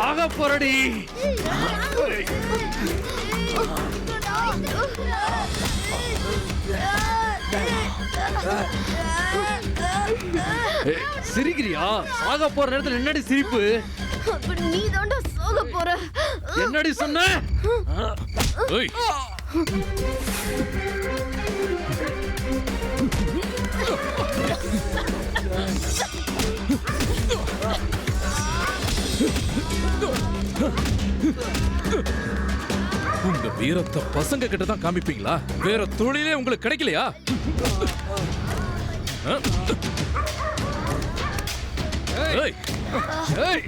சாக போறடி. சிரிக்கிறியா? சாக போற நேரத்துல என்னடி சிரிப்பு? நீ தாண்டா சாக போற. என்னடி சொன்ன? ஏய் உங்க வீரத்தை பசங்க கிட்ட தான் காமிப்பீங்களா? வேற தொழிலே உங்களுக்கு கிடைக்கலையா? ஏய் ஏய்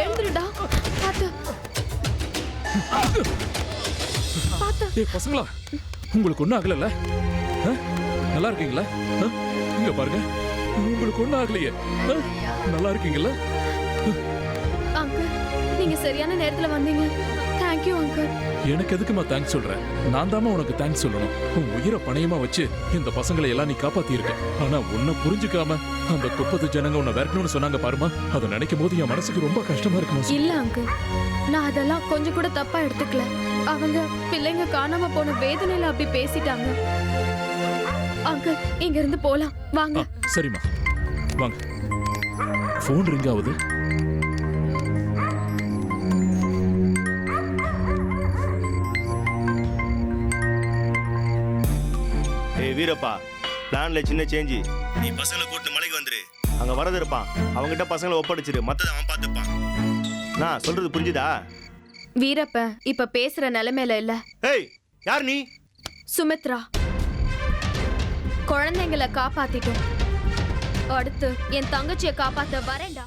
எழுந்துடா. பாத்து பாத்து. ஏய் பசங்களா, உங்களுக்கு ஒண்ணும் ஆகல? நல்லா இருக்கீங்களா? இங்க பாருங்க, உங்களுக்கு ஒண்ணும் ஆகலையே. நல்லா இருக்கீங்களா? அங்கிள், நீங்க சரியான நேரத்துல வந்தீங்க. Thank you uncle. எனக்கு எதுக்குமா தேங்க்ஸ் சொல்றேன்? நான் தாமா உனக்கு தேங்க்ஸ் சொல்லணும். உன் உயிரை பணயமா வச்சு இந்த பசங்களை எல்லாம் நீ காப்பாத்தி இருக்க. ஆனா உன்னை புரிஞ்சுக்காம அந்த 30 ஜனங்க உன்னை விரட்டணும்னு சொன்னாங்க பாருமா. அதை நினைக்கும் போது என் மனசுக்கு ரொம்ப கஷ்டமா இருக்கு. இல்ல அங்கிள், நான் அதெல்லாம் கொஞ்சம் கூட தப்பா எடுத்துக்கல. அவங்க பிள்ளைங்க காணாம போன வேதனையில அப்படி பேசிட்டாங்க. அங்கிள், இங்க இருந்து போலாம் வாங்க. சரிம்மா வாங்க. போன் ரிங் ஆகுது. வீரப்பா, பிளான்ல சின்ன சேஞ்சி. நீ பசங்களை கூட்டு மலைக்கு வந்துரு. அங்க வரது இருப்பான், அவங்கிட்ட பசங்களை ஒப்படைச்சிரு. மத்தத அவன் பார்த்துப்பான். நான் சொல்றது புரிஞ்சுதா? வீரப்ப இப்ப பேசுற நிலைமையில இல்ல. ஏய், யார் நீ? சுமித்ரா. குழந்தைங்களை காப்பாத்திட்டோம். அடுத்து என் தங்கச்சியை காப்பாத்த வரேன்டா.